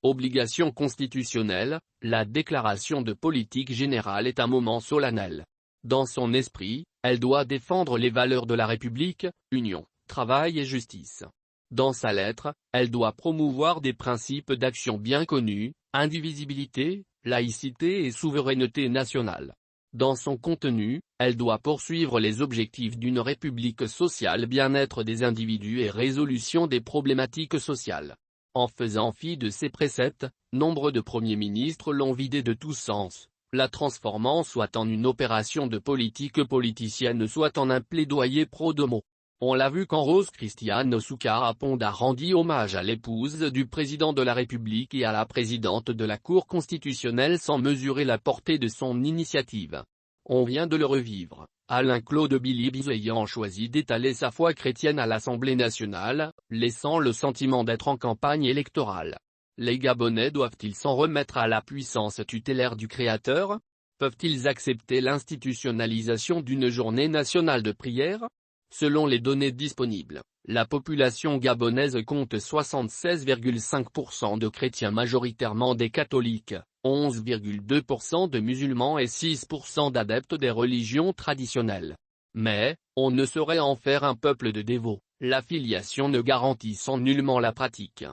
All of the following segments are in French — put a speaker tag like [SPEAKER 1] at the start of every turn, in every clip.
[SPEAKER 1] Obligation constitutionnelle, la déclaration de politique générale est un moment solennel. Dans son esprit, elle doit défendre les valeurs de la République, union, travail et justice. Dans sa lettre, elle doit promouvoir des principes d'action bien connus, indivisibilité, laïcité et souveraineté nationale. Dans son contenu, elle doit poursuivre les objectifs d'une république sociale, bien-être des individus et résolution des problématiques sociales. En faisant fi de ces préceptes, nombre de premiers ministres l'ont vidée de tout sens, la transformant soit en une opération de politique politicienne soit en un plaidoyer pro-domo. On l'a vu quand Rose Christiane Souka-Aponda rendit hommage à l'épouse du président de la République et à la présidente de la Cour constitutionnelle sans mesurer la portée de son initiative. On vient de le revivre, Alain-Claude Biliebynze ayant choisi d'étaler sa foi chrétienne à l'Assemblée nationale, laissant le sentiment d'être en campagne électorale. Les Gabonais doivent-ils s'en remettre à la puissance tutélaire du Créateur? Peuvent-ils accepter l'institutionnalisation d'une journée nationale de prière? Selon les données disponibles, la population gabonaise compte 76,5% de chrétiens majoritairement des catholiques, 11,2% de musulmans et 6% d'adeptes des religions traditionnelles. Mais, on ne saurait en faire un peuple de dévots, l'affiliation ne garantissant nullement la pratique.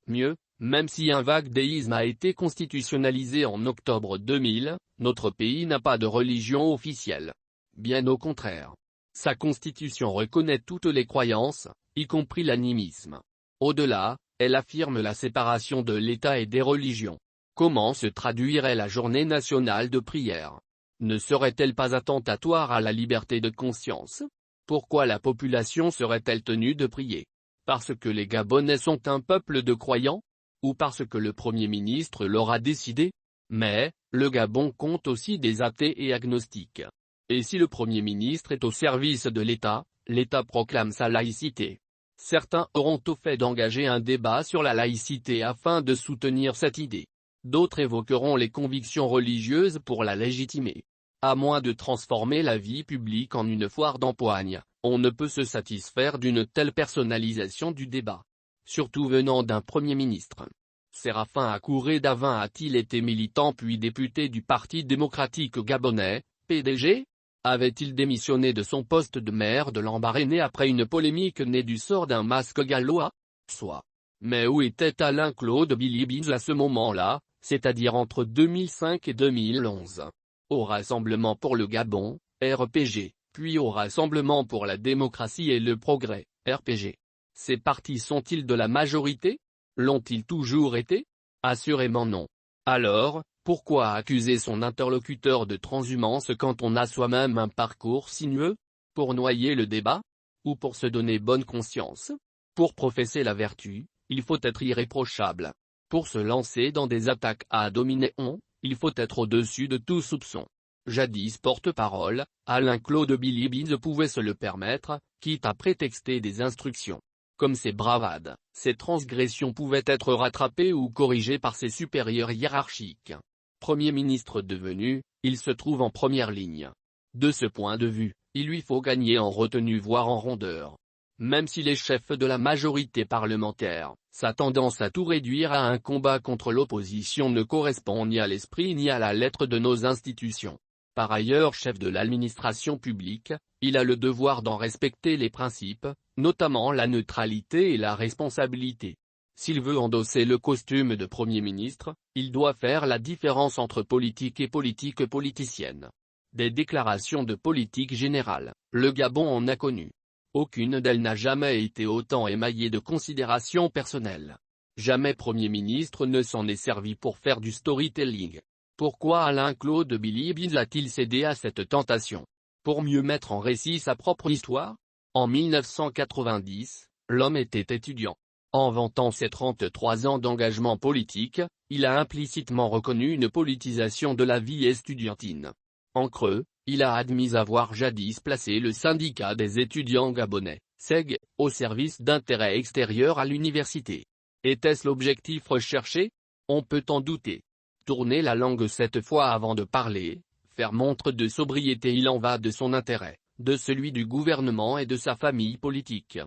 [SPEAKER 1] Mieux, même si un vague déisme a été constitutionnalisé en octobre 2000, notre pays n'a pas de religion officielle. Bien au contraire. Sa constitution reconnaît toutes les croyances, y compris l'animisme. Au-delà, elle affirme la séparation de l'État et des religions. Comment se traduirait la journée nationale de prière? Ne serait-elle pas attentatoire à la liberté de conscience? Pourquoi la population serait-elle tenue de prier? Parce que les Gabonais sont un peuple de croyants? Ou parce que le Premier ministre l'aura décidé? Mais, le Gabon compte aussi des athées et agnostiques. Et si le Premier ministre est au service de l'État, l'État proclame sa laïcité. Certains auront au fait d'engager un débat sur la laïcité afin de soutenir cette idée. D'autres évoqueront les convictions religieuses pour la légitimer. À moins de transformer la vie publique en une foire d'empoigne, on ne peut se satisfaire d'une telle personnalisation du débat. Surtout venant d'un Premier ministre. Séraphin Akouré Davin a-t-il été militant puis député du Parti démocratique gabonais, PDG? Avait-il démissionné de son poste de maire de Lambaréné après une polémique née du sort d'un masque gallois? Soit. Mais où était Alain-Claude Biliebynze à ce moment-là, c'est-à-dire entre 2005 et 2011? Au Rassemblement pour le Gabon, RPG, puis au Rassemblement pour la démocratie et le progrès, RPG. Ces partis sont-ils de la majorité? L'ont-ils toujours été? Assurément non. Alors, pourquoi accuser son interlocuteur de transhumance quand on a soi-même un parcours sinueux? Pour noyer le débat? Ou pour se donner bonne conscience? Pour professer la vertu, il faut être irréprochable. Pour se lancer dans des attaques à dominer il faut être au-dessus de tout soupçon. Jadis porte-parole, Alain-Claude Biliebynze pouvait se le permettre, quitte à prétexter des instructions. Comme ses bravades, ses transgressions pouvaient être rattrapées ou corrigées par ses supérieurs hiérarchiques. Premier ministre devenu, il se trouve en première ligne. De ce point de vue, il lui faut gagner en retenue voire en rondeur. Même si les chefs de la majorité parlementaire, sa tendance à tout réduire à un combat contre l'opposition ne correspond ni à l'esprit ni à la lettre de nos institutions. Par ailleurs chef de l'administration publique, il a le devoir d'en respecter les principes, notamment la neutralité et la responsabilité. S'il veut endosser le costume de Premier ministre, il doit faire la différence entre politique et politique politicienne. Des déclarations de politique générale, le Gabon en a connu. Aucune d'elles n'a jamais été autant émaillée de considérations personnelles. Jamais Premier ministre ne s'en est servi pour faire du storytelling. Pourquoi Alain-Claude Biliebynze a-t-il cédé à cette tentation? Pour mieux mettre en récit sa propre histoire? En 1990, l'homme était étudiant. En vantant ses 33 ans d'engagement politique, il a implicitement reconnu une politisation de la vie estudiantine. En creux, il a admis avoir jadis placé le syndicat des étudiants gabonais, SEG, au service d'intérêts extérieurs à l'université. Était-ce l'objectif recherché? On peut en douter. Tourner la langue cette fois avant de parler, faire montre de sobriété, il en va de son intérêt, de celui du gouvernement et de sa famille politique.